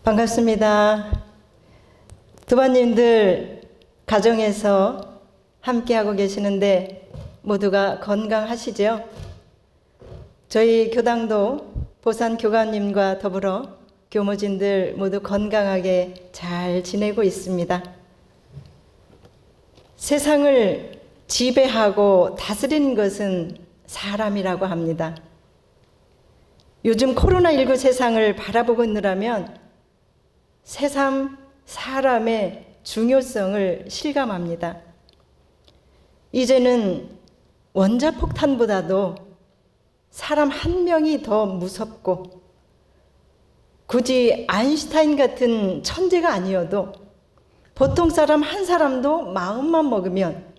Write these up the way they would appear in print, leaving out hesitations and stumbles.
반갑습니다. 도반님들 가정에서 함께하고 계시는데 모두가 건강하시죠? 저희 교당도 보산 교관님과 더불어 교무진들 모두 건강하게 잘 지내고 있습니다. 세상을 지배하고 다스리는 것은 사람이라고 합니다. 요즘 코로나19 세상을 바라보고 있느라면 새삼 사람의 중요성을 실감합니다. 이제는 원자폭탄보다도 사람 한 명이 더 무섭고 굳이 아인슈타인 같은 천재가 아니어도 보통 사람 한 사람도 마음만 먹으면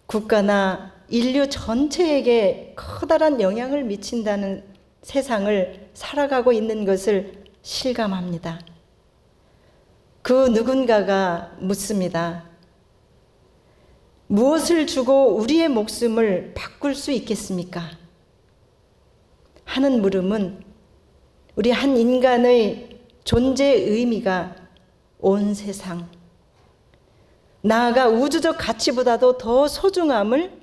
국가나 인류 전체에게 커다란 영향을 미친다는 세상을 살아가고 있는 것을 실감합니다. 그 누군가가 묻습니다. 무엇을 주고 우리의 목숨을 바꿀 수 있겠습니까? 하는 물음은 우리 한 인간의 존재의 의미가 온 세상, 나아가 우주적 가치보다도 더 소중함을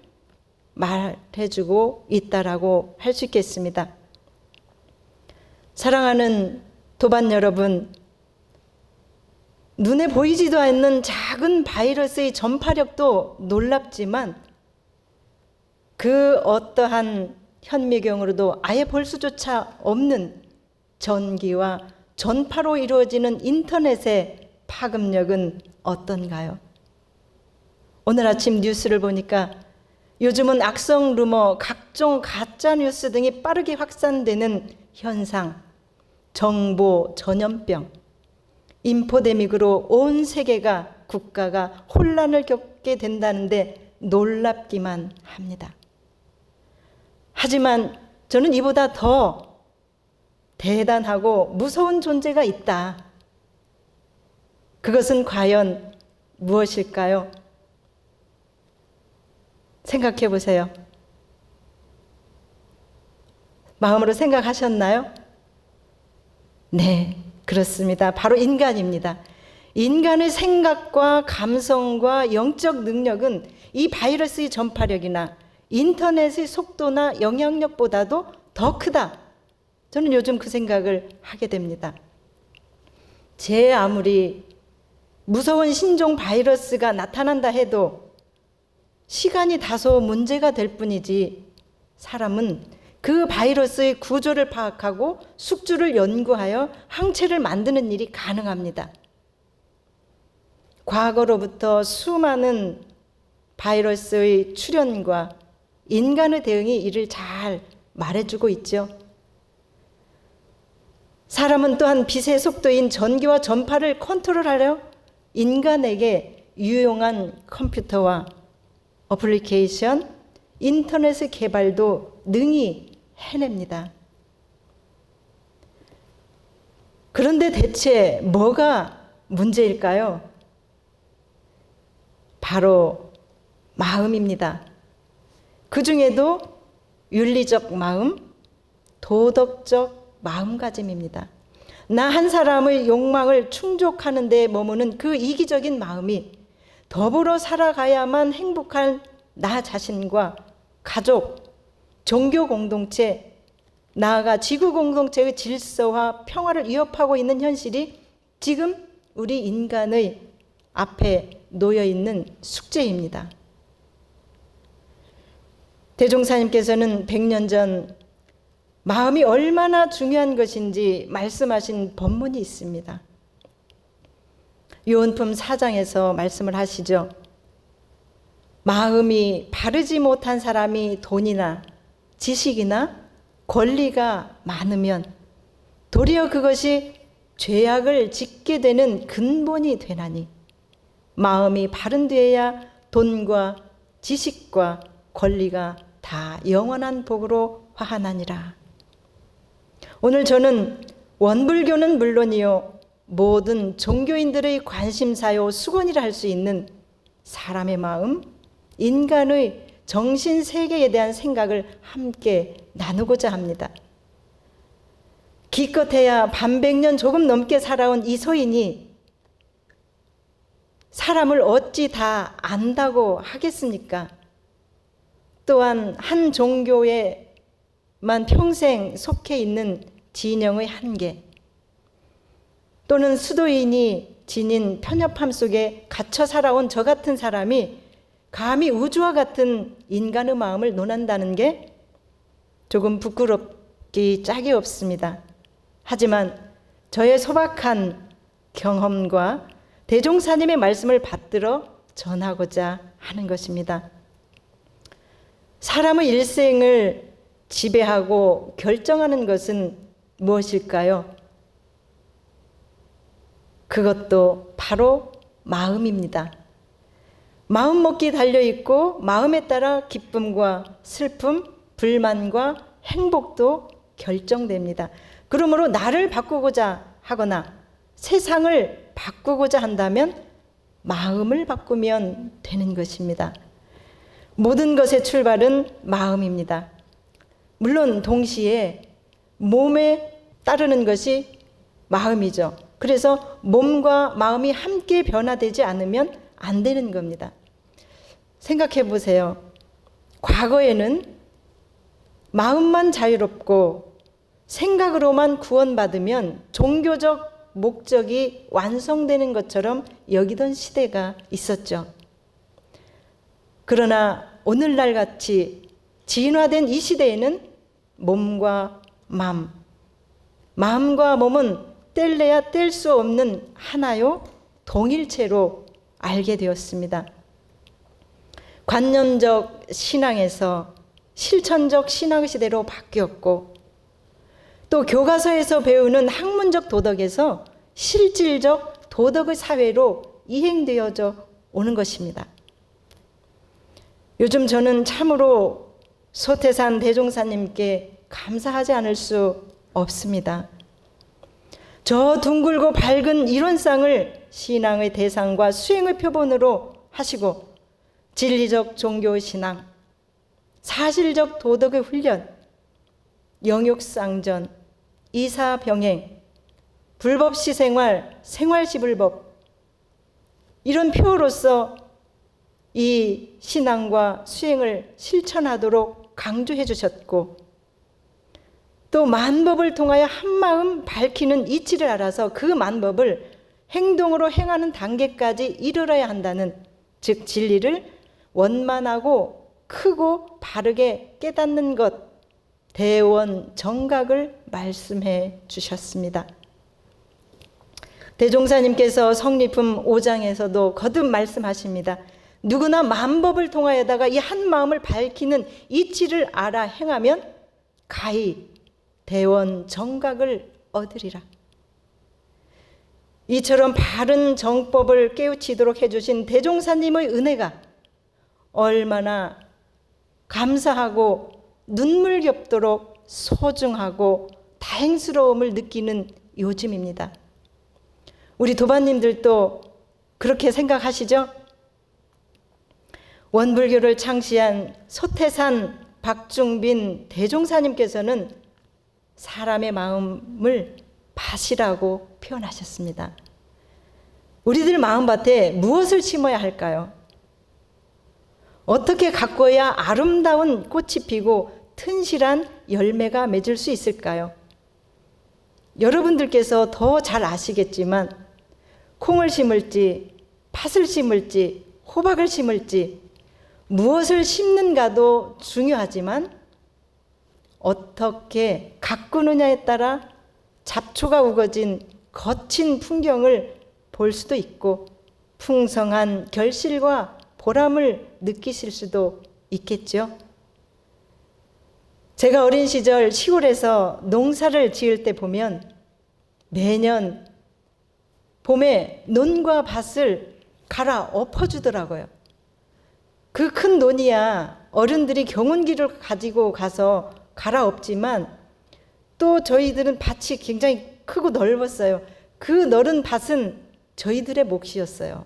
말해주고 있다라고 할 수 있겠습니다. 사랑하는 도반 여러분, 눈에 보이지도 않는 작은 바이러스의 전파력도 놀랍지만 그 어떠한 현미경으로도 아예 볼 수조차 없는 전기와 전파로 이루어지는 인터넷의 파급력은 어떤가요? 오늘 아침 뉴스를 보니까 요즘은 악성 루머, 각종 가짜 뉴스 등이 빠르게 확산되는 현상, 정보 전염병, 인포데믹으로 온 세계가 국가가 혼란을 겪게 된다는데 놀랍기만 합니다. 하지만 저는 이보다 더 대단하고 무서운 존재가 있다. 그것은 과연 무엇일까요? 생각해 보세요. 마음으로 생각하셨나요? 네, 그렇습니다. 바로 인간입니다. 인간의 생각과 감성과 영적 능력은 이 바이러스의 전파력이나 인터넷의 속도나 영향력보다도 더 크다. 저는 요즘 그 생각을 하게 됩니다. 제 아무리 무서운 신종 바이러스가 나타난다 해도 시간이 다소 문제가 될 뿐이지 사람은 그 바이러스의 구조를 파악하고 숙주를 연구하여 항체를 만드는 일이 가능합니다. 과거로부터 수많은 바이러스의 출현과 인간의 대응이 이를 잘 말해주고 있죠. 사람은 또한 빛의 속도인 전기와 전파를 컨트롤하려 인간에게 유용한 컴퓨터와 어플리케이션, 인터넷의 개발도 능히 해냅니다. 그런데 대체 뭐가 문제일까요? 바로 마음입니다. 그 중에도 윤리적 마음, 도덕적 마음가짐입니다. 나 한 사람의 욕망을 충족하는 데 머무는 그 이기적인 마음이 더불어 살아가야만 행복한 나 자신과 가족, 종교 공동체, 나아가 지구 공동체의 질서와 평화를 위협하고 있는 현실이 지금 우리 인간의 앞에 놓여 있는 숙제입니다. 대종사님께서는 100년 전 마음이 얼마나 중요한 것인지 말씀하신 본문이 있습니다. 요한복음 4장에서 말씀을 하시죠. 마음이 바르지 못한 사람이 돈이나 지식이나 권리가 많으면 도리어 그것이 죄악을 짓게 되는 근본이 되나니 마음이 바른 뒤에야 돈과 지식과 권리가 다 영원한 복으로 화하나니라. 오늘 저는 원불교는 물론이요 모든 종교인들의 관심사요 수건이라 할 수 있는 사람의 마음, 인간의 정신세계에 대한 생각을 함께 나누고자 합니다. 기껏해야 반백년 조금 넘게 살아온 이 소인이 사람을 어찌 다 안다고 하겠습니까? 또한 한 종교에만 평생 속해 있는 진영의 한계, 또는 수도인이 지닌 편협함 속에 갇혀 살아온 저 같은 사람이 감히 우주와 같은 인간의 마음을 논한다는 게 조금 부끄럽기 짝이 없습니다. 하지만 저의 소박한 경험과 대종사님의 말씀을 받들어 전하고자 하는 것입니다. 사람의 일생을 지배하고 결정하는 것은 무엇일까요? 그것도 바로 마음입니다. 마음먹기 달려있고 마음에 따라 기쁨과 슬픔, 불만과 행복도 결정됩니다. 그러므로 나를 바꾸고자 하거나 세상을 바꾸고자 한다면 마음을 바꾸면 되는 것입니다. 모든 것의 출발은 마음입니다. 물론 동시에 몸에 따르는 것이 마음이죠. 그래서 몸과 마음이 함께 변화되지 않으면 안 되는 겁니다. 생각해 보세요. 과거에는 마음만 자유롭고 생각으로만 구원받으면 종교적 목적이 완성되는 것처럼 여기던 시대가 있었죠. 그러나 오늘날 같이 진화된 이 시대에는 몸과 마음과 몸은 뗄래야 뗄 수 없는 하나요 동일체로 알게 되었습니다. 관념적 신앙에서 실천적 신앙 시대로 바뀌었고, 또 교과서에서 배우는 학문적 도덕에서 실질적 도덕의 사회로 이행되어져 오는 것입니다. 요즘 저는 참으로 소태산 대종사님께 감사하지 않을 수 없습니다. 저 둥글고 밝은 이론상을 신앙의 대상과 수행의 표본으로 하시고 진리적 종교의 신앙, 사실적 도덕의 훈련, 영육상전, 이사병행, 불법시생활, 생활시불법, 이런 표로서 이 신앙과 수행을 실천하도록 강조해 주셨고, 또 만법을 통하여 한마음 밝히는 이치를 알아서 그 만법을 행동으로 행하는 단계까지 이르러야 한다는, 즉 진리를 원만하고 크고 바르게 깨닫는 것, 대원 정각을 말씀해 주셨습니다. 대종사님께서 성리품 5장에서도 거듭 말씀하십니다. 누구나 만법을 통하여다가 이 한 마음을 밝히는 이치를 알아 행하면 가히 대원 정각을 얻으리라. 이처럼 바른 정법을 깨우치도록 해주신 대종사님의 은혜가 얼마나 감사하고 눈물겹도록 소중하고 다행스러움을 느끼는 요즘입니다. 우리 도반님들도 그렇게 생각하시죠? 원불교를 창시한 소태산 박중빈 대종사님께서는 사람의 마음을 밭이라고 표현하셨습니다. 우리들 마음밭에 무엇을 심어야 할까요? 어떻게 가꿔야 아름다운 꽃이 피고 튼실한 열매가 맺을 수 있을까요? 여러분들께서 더 잘 아시겠지만 콩을 심을지 팥을 심을지 호박을 심을지 무엇을 심는가도 중요하지만 어떻게 가꾸느냐에 따라 잡초가 우거진 거친 풍경을 볼 수도 있고 풍성한 결실과 보람을 느끼실 수도 있겠죠. 제가 어린 시절 시골에서 농사를 지을 때 보면 매년 봄에 논과 밭을 갈아 엎어주더라고요. 그 큰 논이야 어른들이 경운기를 가지고 가서 갈아엎지만 또 저희들은 밭이 굉장히 크고 넓었어요. 그 넓은 밭은 저희들의 몫이었어요.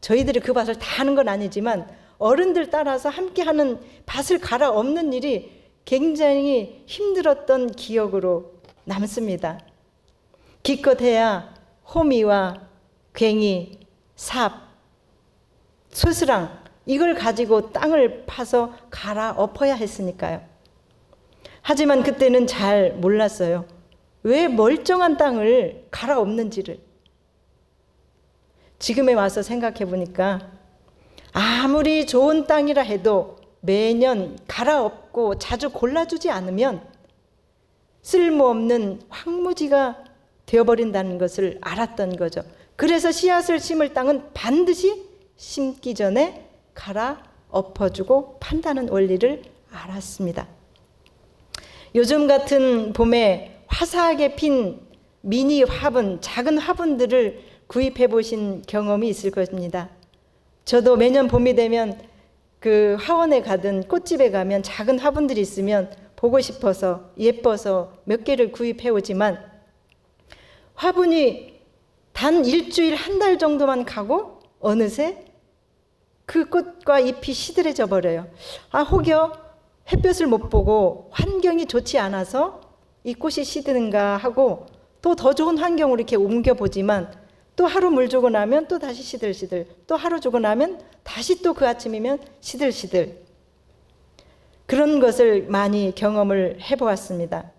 저희들이 그 밭을 다 하는 건 아니지만 어른들 따라서 함께하는 밭을 갈아엎는 일이 굉장히 힘들었던 기억으로 남습니다. 기껏해야 호미와 괭이, 삽, 수스랑 이걸 가지고 땅을 파서 갈아엎어야 했으니까요. 하지만 그때는 잘 몰랐어요. 왜 멀쩡한 땅을 갈아엎는지를. 지금에 와서 생각해 보니까 아무리 좋은 땅이라 해도 매년 갈아엎고 자주 골라주지 않으면 쓸모없는 황무지가 되어버린다는 것을 알았던 거죠. 그래서 씨앗을 심을 땅은 반드시 심기 전에 갈아엎어주고 판다는 원리를 알았습니다. 요즘 같은 봄에 화사하게 핀 미니 화분, 작은 화분들을 구입해 보신 경험이 있을 것입니다. 저도 매년 봄이 되면 그 화원에 가든 꽃집에 가면 작은 화분들이 있으면 보고 싶어서 예뻐서 몇 개를 구입해 오지만 화분이 단 일주일 한 달 정도만 가고 어느새 그 꽃과 잎이 시들해져 버려요. 혹여 햇볕을 못 보고 환경이 좋지 않아서 이 꽃이 시드는가 하고 또 더 좋은 환경으로 이렇게 옮겨보지만 또 하루 물 주고 나면 또 다시 시들시들, 또 하루 주고 나면 다시 또 그 아침이면 시들시들. 그런 것을 많이 경험을 해보았습니다.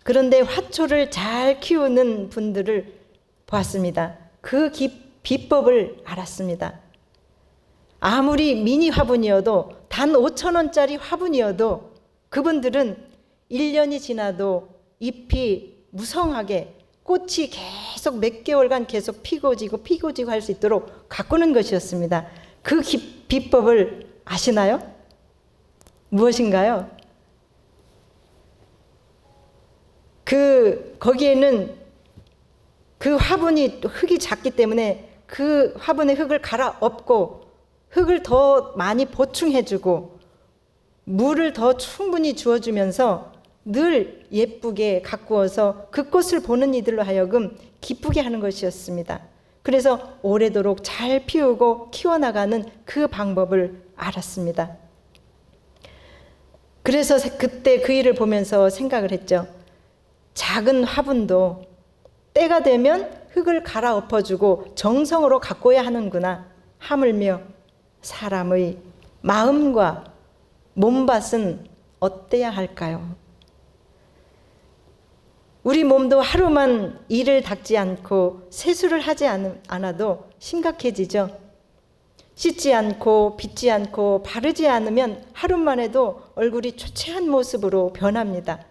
그런데 화초를 잘 키우는 분들을 보았습니다. 그 비법을 알았습니다. 아무리 미니 화분이어도 단 5,000원짜리 화분이어도 그분들은 1년이 지나도 잎이 무성하게 꽃이 계속 몇 개월간 계속 피고 지고 할 수 있도록 가꾸는 것이었습니다. 그 비법을 아시나요? 무엇인가요? 거기에는 그 화분이 흙이 작기 때문에 그 화분의 흙을 갈아엎고 흙을 더 많이 보충해주고 물을 더 충분히 주어주면서 늘 예쁘게 가꾸어서 그 꽃을 보는 이들로 하여금 기쁘게 하는 것이었습니다. 그래서 오래도록 잘 피우고 키워나가는 그 방법을 알았습니다. 그래서 그때 그 일을 보면서 생각을 했죠. 작은 화분도 때가 되면 흙을 갈아엎어주고 정성으로 가꿔야 하는구나. 하물며 사람의 마음과 몸밭은 어때야 할까요? 우리 몸도 하루만 이를 닦지 않고 세수를 하지 않아도 심각해지죠. 씻지 않고 빗지 않고 바르지 않으면 하루만 해도 얼굴이 초췌한 모습으로 변합니다.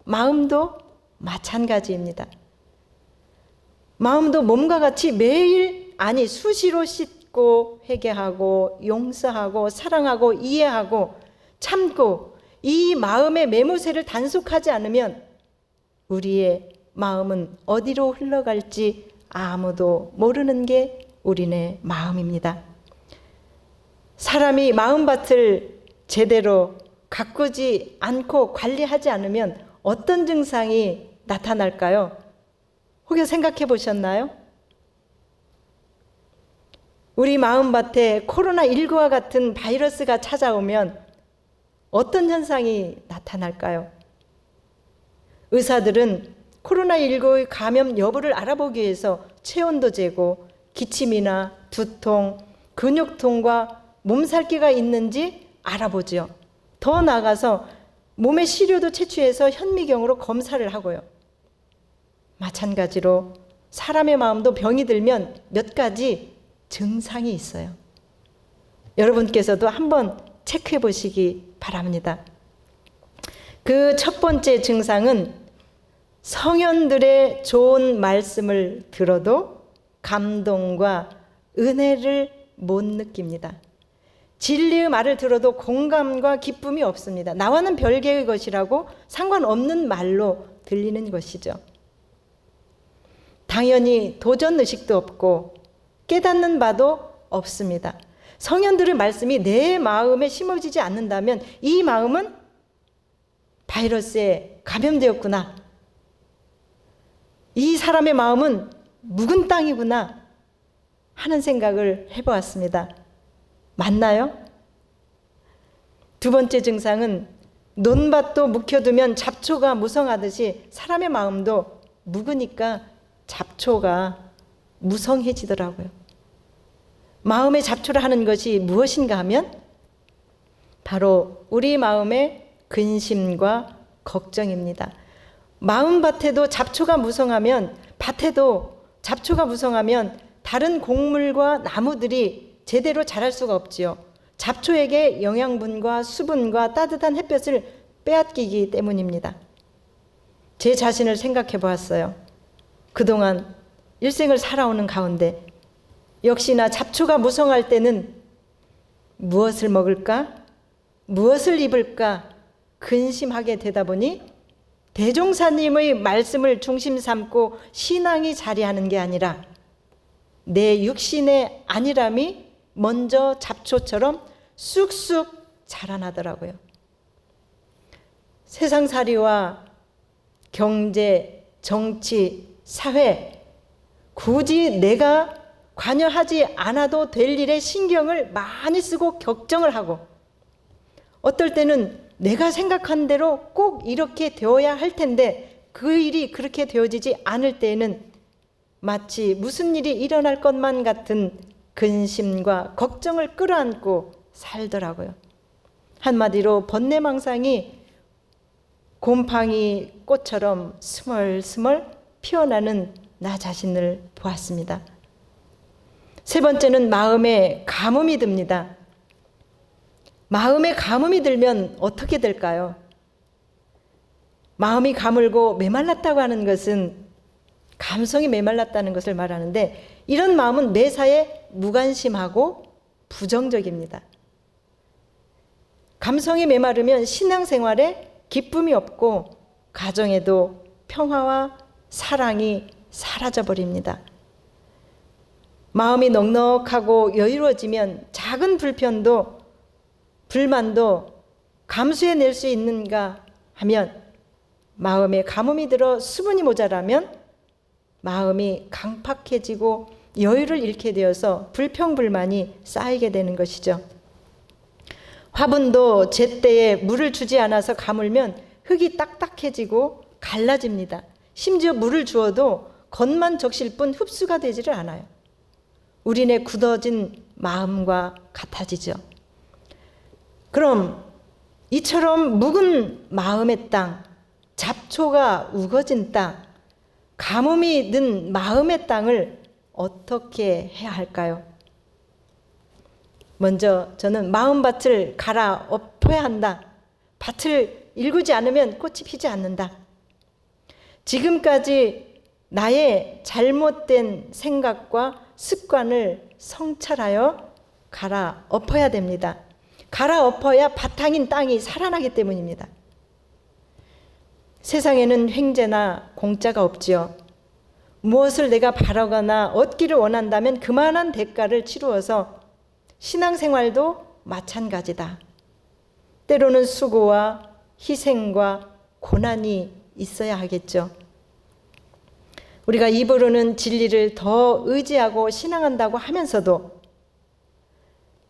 마음도 마찬가지입니다. 마음도 몸과 같이 매일 수시로 씻고 회개하고 용서하고 사랑하고 이해하고 참고 이 마음의 매무새를 단속하지 않으면 우리의 마음은 어디로 흘러갈지 아무도 모르는 게 우리네 마음입니다. 사람이 마음밭을 제대로 가꾸지 않고 관리하지 않으면 어떤 증상이 나타날까요? 혹여 생각해 보셨나요? 우리 마음밭에 코로나19와 같은 바이러스가 찾아오면 어떤 현상이 나타날까요? 의사들은 코로나19의 감염 여부를 알아보기 위해서 체온도 재고 기침이나 두통, 근육통과 몸살기가 있는지 알아보죠. 더 나아가서 몸의 시료도 채취해서 현미경으로 검사를 하고요. 마찬가지로 사람의 마음도 병이 들면 몇 가지 증상이 있어요. 여러분께서도 한번 체크해 보시기 바랍니다. 그 첫 번째 증상은 성현들의 좋은 말씀을 들어도 감동과 은혜를 못 느낍니다. 진리의 말을 들어도 공감과 기쁨이 없습니다. 나와는 별개의 것이라고 상관없는 말로 들리는 것이죠. 당연히 도전의식도 없고 깨닫는 바도 없습니다. 성현들의 말씀이 내 마음에 심어지지 않는다면 이 마음은 바이러스에 감염되었구나. 이 사람의 마음은 묵은 땅이구나 하는 생각을 해보았습니다. 맞나요? 두 번째 증상은 논밭도 묵혀두면 잡초가 무성하듯이 사람의 마음도 묵으니까 잡초가 무성해지더라고요. 마음의 잡초를 하는 것이 무엇인가 하면 바로 우리 마음의 근심과 걱정입니다. 마음밭에도 잡초가 무성하면, 밭에도 잡초가 무성하면 다른 곡물과 나무들이 제대로 자랄 수가 없지요. 잡초에게 영양분과 수분과 따뜻한 햇볕을 빼앗기기 때문입니다. 제 자신을 생각해 보았어요. 그동안 일생을 살아오는 가운데 역시나 잡초가 무성할 때는 무엇을 먹을까? 무엇을 입을까? 근심하게 되다 보니 대종사님의 말씀을 중심 삼고 신앙이 자리하는 게 아니라 내 육신의 안일함이 먼저 잡초처럼 쑥쑥 자라나더라고요. 세상살이와 경제, 정치, 사회, 굳이 내가 관여하지 않아도 될 일에 신경을 많이 쓰고 걱정을 하고, 어떨 때는 내가 생각한 대로 꼭 이렇게 되어야 할 텐데 그 일이 그렇게 되어지지 않을 때에는 마치 무슨 일이 일어날 것만 같은 근심과 걱정을 끌어안고 살더라고요. 한마디로 번뇌망상이 곰팡이 꽃처럼 스멀스멀 피어나는 나 자신을 보았습니다. 세 번째는 마음에 가뭄이 듭니다. 마음에 가뭄이 들면 어떻게 될까요? 마음이 가물고 메말랐다고 하는 것은 감성이 메말랐다는 것을 말하는데, 이런 마음은 매사에 무관심하고 부정적입니다. 감성이 메마르면 신앙생활에 기쁨이 없고 가정에도 평화와 사랑이 사라져버립니다. 마음이 넉넉하고 여유로워지면 작은 불만도 감수해낼 수 있는가 하면, 마음에 가뭄이 들어 수분이 모자라면 마음이 강팍해지고 여유를 잃게 되어서 불평불만이 쌓이게 되는 것이죠. 화분도 제때에 물을 주지 않아서 가물면 흙이 딱딱해지고 갈라집니다. 심지어 물을 주어도 겉만 적실 뿐 흡수가 되지를 않아요. 우리네 굳어진 마음과 같아지죠. 그럼 이처럼 묵은 마음의 땅, 잡초가 우거진 땅, 가뭄이 든 마음의 땅을 어떻게 해야 할까요? 먼저 저는 마음밭을 갈아엎어야 한다. 밭을 일구지 않으면 꽃이 피지 않는다. 지금까지 나의 잘못된 생각과 습관을 성찰하여 갈아엎어야 됩니다. 갈아엎어야 바탕인 땅이 살아나기 때문입니다. 세상에는 횡재나 공짜가 없지요. 무엇을 내가 바라거나 얻기를 원한다면 그만한 대가를 치루어서 신앙생활도 마찬가지다. 때로는 수고와 희생과 고난이 있어야 하겠죠. 우리가 입으로는 진리를 더 의지하고 신앙한다고 하면서도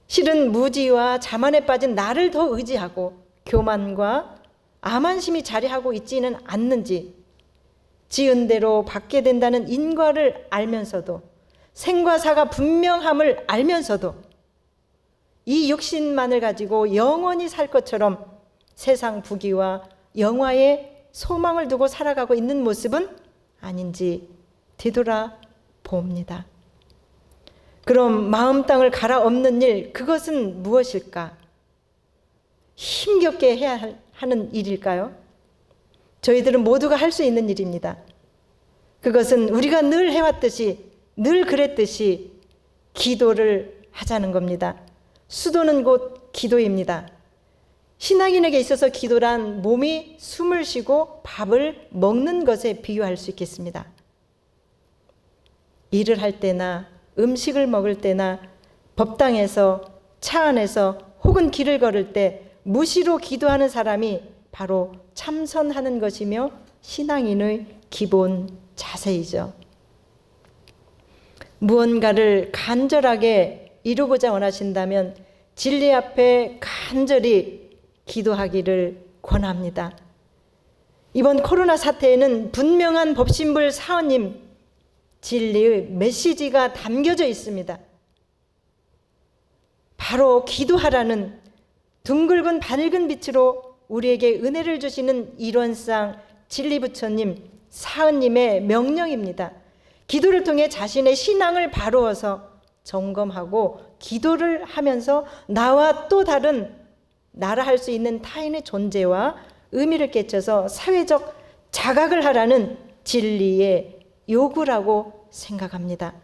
실은 무지와 자만에 빠진 나를 더 의지하고 교만과 암한심이 자리하고 있지는 않는지, 지은 대로 받게 된다는 인과를 알면서도, 생과 사가 분명함을 알면서도 이 육신만을 가지고 영원히 살 것처럼 세상 부귀와 영화에 소망을 두고 살아가고 있는 모습은 아닌지 되돌아 봅니다. 그럼 마음 땅을 갈아엎는 일, 그것은 무엇일까? 힘겹게 해야 하는 일일까요? 저희들은 모두가 할 수 있는 일입니다. 그것은 우리가 늘 해왔듯이, 늘 그랬듯이 기도를 하자는 겁니다. 수도는 곧 기도입니다. 신앙인에게 있어서 기도란 몸이 숨을 쉬고 밥을 먹는 것에 비유할 수 있겠습니다. 일을 할 때나 음식을 먹을 때나 법당에서, 차 안에서 혹은 길을 걸을 때 무시로 기도하는 사람이 바로 참선하는 것이며 신앙인의 기본 자세이죠. 무언가를 간절하게 이루고자 원하신다면 진리 앞에 간절히 기도하기를 권합니다. 이번 코로나 사태에는 분명한 법신불 사원님 진리의 메시지가 담겨져 있습니다. 바로 기도하라는 둥글고 밝은 빛으로 우리에게 은혜를 주시는 일원상 진리부처님, 사은님의 명령입니다. 기도를 통해 자신의 신앙을 바로워서 점검하고 기도를 하면서 나와 또 다른 나라 할 수 있는 타인의 존재와 의미를 깨쳐서 사회적 자각을 하라는 진리의 요구라고 생각합니다.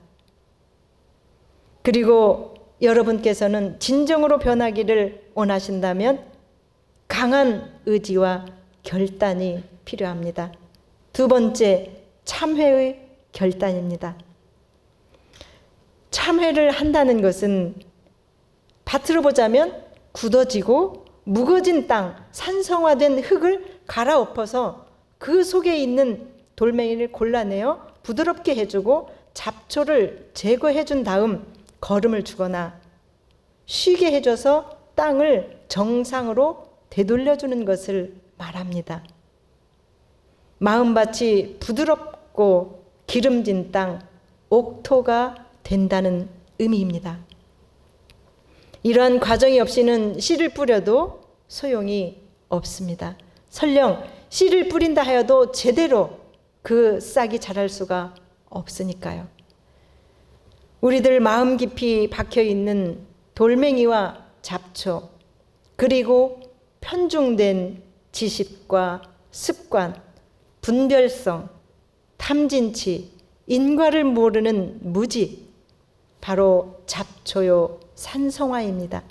그리고 여러분께서는 진정으로 변하기를 원하신다면 강한 의지와 결단이 필요합니다. 두 번째, 참회의 결단입니다. 참회를 한다는 것은 밭으로 보자면 굳어지고 무거진 땅, 산성화된 흙을 갈아엎어서 그 속에 있는 돌멩이를 골라내어 부드럽게 해주고 잡초를 제거해준 다음 거름을 주거나 쉬게 해줘서 땅을 정상으로 되돌려주는 것을 말합니다. 마음밭이 부드럽고 기름진 땅, 옥토가 된다는 의미입니다. 이러한 과정이 없이는 씨를 뿌려도 소용이 없습니다. 설령 씨를 뿌린다 하여도 제대로 그 싹이 자랄 수가 없으니까요. 우리들 마음 깊이 박혀있는 돌멩이와 잡초, 그리고 편중된 지식과 습관, 분별성, 탐진치, 인과를 모르는 무지, 바로 잡초요 산성화입니다.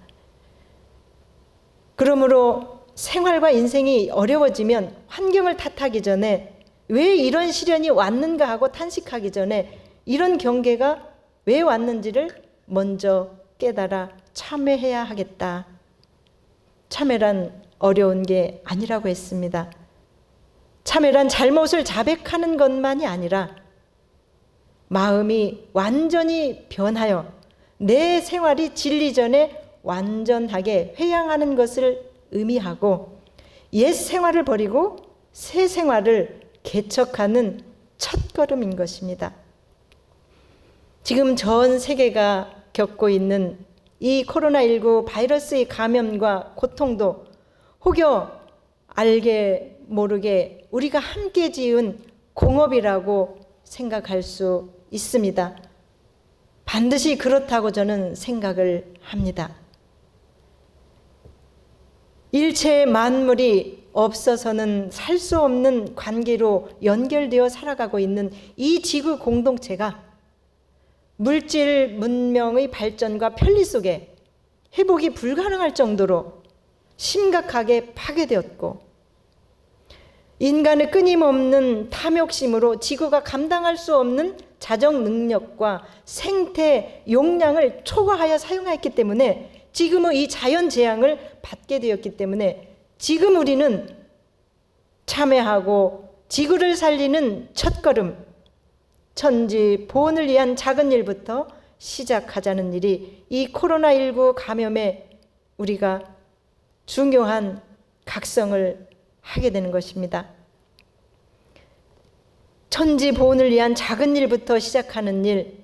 그러므로 생활과 인생이 어려워지면 환경을 탓하기 전에 왜 이런 시련이 왔는가 하고 탄식하기 전에 이런 경계가 왜 왔는지를 먼저 깨달아 참회해야 하겠다. 참회란 어려운 게 아니라고 했습니다. 참회란 잘못을 자백하는 것만이 아니라 마음이 완전히 변하여 내 생활이 진리 전에 완전하게 회양하는 것을 의미하고 옛 생활을 버리고 새 생활을 개척하는 첫걸음인 것입니다. 지금 전 세계가 겪고 있는 이 코로나19 바이러스의 감염과 고통도 혹여 알게 모르게 우리가 함께 지은 공업이라고 생각할 수 있습니다. 반드시 그렇다고 저는 생각을 합니다. 일체 만물이 없어서는 살 수 없는 관계로 연결되어 살아가고 있는 이 지구 공동체가 물질 문명의 발전과 편리 속에 회복이 불가능할 정도로 심각하게 파괴되었고 인간의 끊임없는 탐욕심으로 지구가 감당할 수 없는 자정 능력과 생태 용량을 초과하여 사용했기 때문에 지금의 이 자연 재앙을 받게 되었기 때문에 지금 우리는 참회하고 지구를 살리는 첫걸음, 천지 보온을 위한 작은 일부터 시작하자는 일이 이 코로나19 감염에 우리가 중요한 각성을 하게 되는 것입니다. 천지 보온을 위한 작은 일부터 시작하는 일,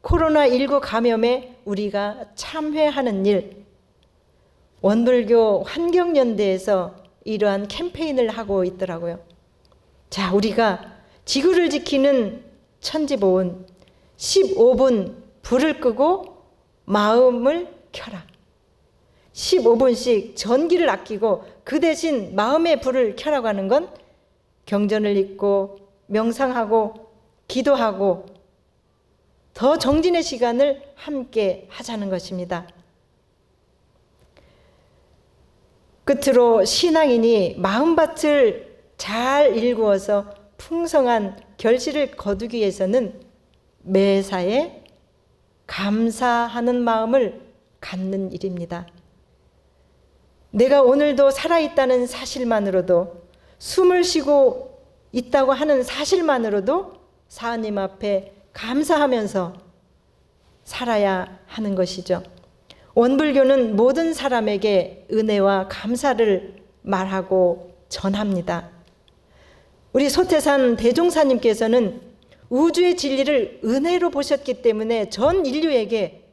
코로나19 감염에 우리가 참회하는 일, 원불교 환경연대에서 이러한 캠페인을 하고 있더라고요. 자, 우리가 지구를 지키는 천지보온 15분 불을 끄고 마음을 켜라. 15분씩 전기를 아끼고 그 대신 마음의 불을 켜라고 하는 건 경전을 읽고 명상하고 기도하고 더 정진의 시간을 함께 하자는 것입니다. 끝으로 신앙인이 마음밭을 잘 일구어서 풍성한 결실을 거두기 위해서는 매사에 감사하는 마음을 갖는 일입니다. 내가 오늘도 살아있다는 사실만으로도, 숨을 쉬고 있다고 하는 사실만으로도 사하님 앞에 감사하면서 살아야 하는 것이죠. 원불교는 모든 사람에게 은혜와 감사를 말하고 전합니다. 우리 소태산 대종사님께서는 우주의 진리를 은혜로 보셨기 때문에 전 인류에게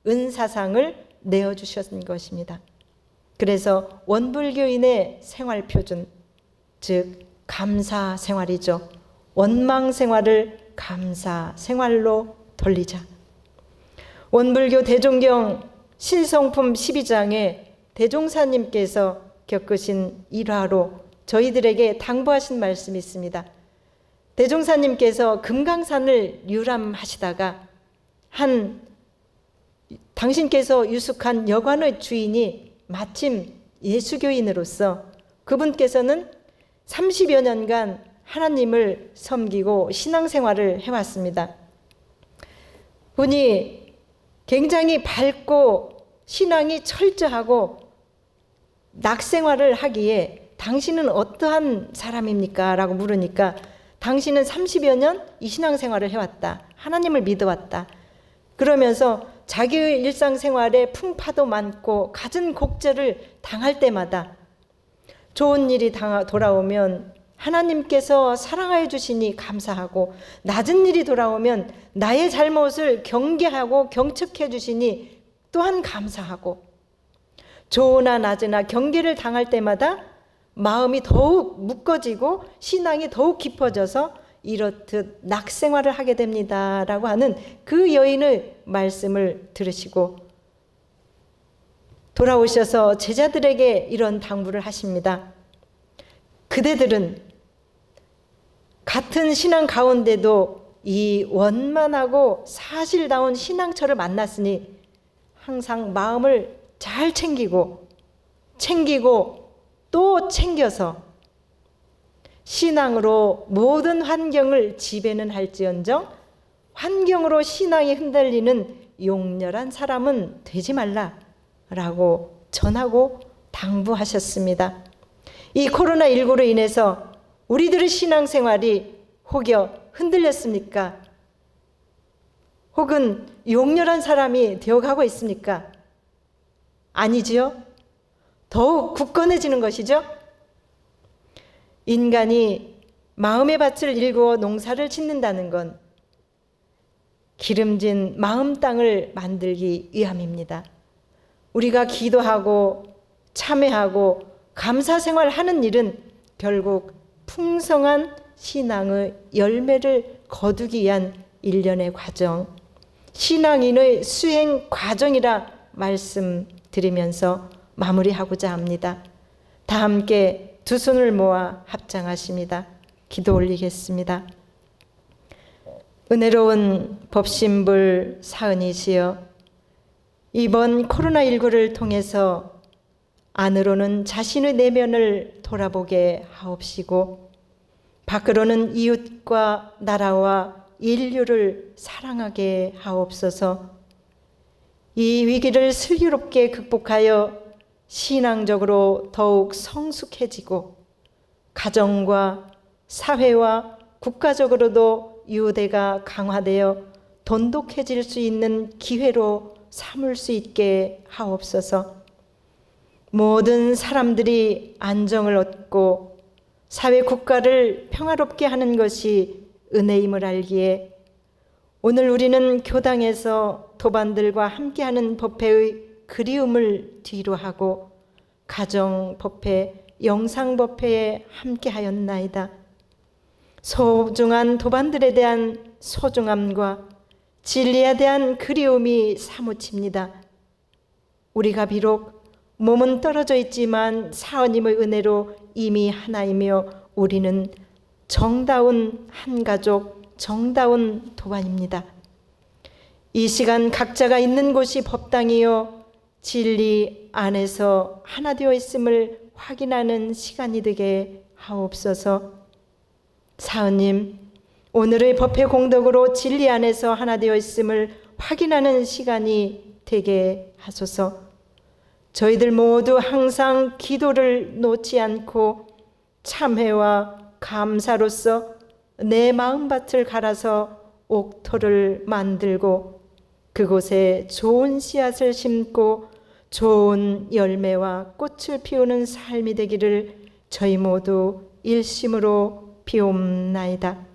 은사상을 내어주셨던 것입니다. 그래서 원불교인의 생활표준, 즉 감사 생활이죠. 원망 생활을 감사 생활로 돌리자. 원불교 대종경 신성품 12장에 대종사님께서 겪으신 일화로 저희들에게 당부하신 말씀이 있습니다. 대종사님께서 금강산을 유람하시다가 당신께서 유숙한 여관의 주인이 마침 예수교인으로서 그분께서는 30여 년간 하나님을 섬기고 신앙생활을 해왔습니다. 분이 굉장히 밝고 신앙이 철저하고 낙생활을 하기에 당신은 어떠한 사람입니까? 라고 물으니까 당신은 30여 년 이 신앙생활을 해왔다. 하나님을 믿어왔다. 그러면서 자기의 일상생활에 풍파도 많고 갖은 곡절을 당할 때마다 좋은 일이 돌아오면 하나님께서 사랑하여 주시니 감사하고, 낮은 일이 돌아오면 나의 잘못을 경계하고 경책해 주시니 또한 감사하고, 좋으나 낮으나 경계를 당할 때마다 마음이 더욱 묶어지고 신앙이 더욱 깊어져서 이렇듯 낙생활을 하게 됩니다 라고 하는 그 여인의 말씀을 들으시고 돌아오셔서 제자들에게 이런 당부를 하십니다. 그대들은 같은 신앙 가운데도 이 원만하고 사실다운 신앙처를 만났으니 항상 마음을 잘 챙기고 또 챙겨서 신앙으로 모든 환경을 지배는 할지언정 환경으로 신앙이 흔들리는 용렬한 사람은 되지 말라라고 전하고 당부하셨습니다. 이 코로나19로 인해서 우리들의 신앙생활이 혹여 흔들렸습니까? 혹은 용렬한 사람이 되어가고 있습니까? 아니지요? 더욱 굳건해지는 것이죠. 인간이 마음의 밭을 일구어 농사를 짓는다는 건 기름진 마음 땅을 만들기 위함입니다. 우리가 기도하고 참회하고 감사생활하는 일은 결국 풍성한 신앙의 열매를 거두기 위한 일련의 과정, 신앙인의 수행 과정이라 말씀드리면서 마무리하고자 합니다. 다 함께 두 손을 모아 합장하십니다. 기도 올리겠습니다. 은혜로운 법신불 사은이시여, 이번 코로나19를 통해서 안으로는 자신의 내면을 돌아보게 하옵시고 밖으로는 이웃과 나라와 인류를 사랑하게 하옵소서. 이 위기를 슬기롭게 극복하여 신앙적으로 더욱 성숙해지고 가정과 사회와 국가적으로도 유대가 강화되어 돈독해질 수 있는 기회로 삼을 수 있게 하옵소서. 모든 사람들이 안정을 얻고 사회 국가를 평화롭게 하는 것이 은혜임을 알기에 오늘 우리는 교당에서 도반들과 함께하는 법회의 그리움을 뒤로하고 가정 법회, 영상 법회에 함께하였나이다. 소중한 도반들에 대한 소중함과 진리에 대한 그리움이 사무칩니다. 우리가 비록 몸은 떨어져 있지만 사언님의 은혜로 이미 하나이며 우리는 정다운 한 가족, 정다운 도반입니다. 이 시간 각자가 있는 곳이 법당이요 진리 안에서 하나 되어 있음을 확인하는 시간이 되게 하옵소서. 사은님, 오늘의 법회 공덕으로 진리 안에서 하나 되어 있음을 확인하는 시간이 되게 하소서. 저희들 모두 항상 기도를 놓지 않고 참회와 감사로서 내 마음밭을 갈아서 옥토를 만들고 그곳에 좋은 씨앗을 심고 좋은 열매와 꽃을 피우는 삶이 되기를 저희 모두 일심으로 비옵나이다.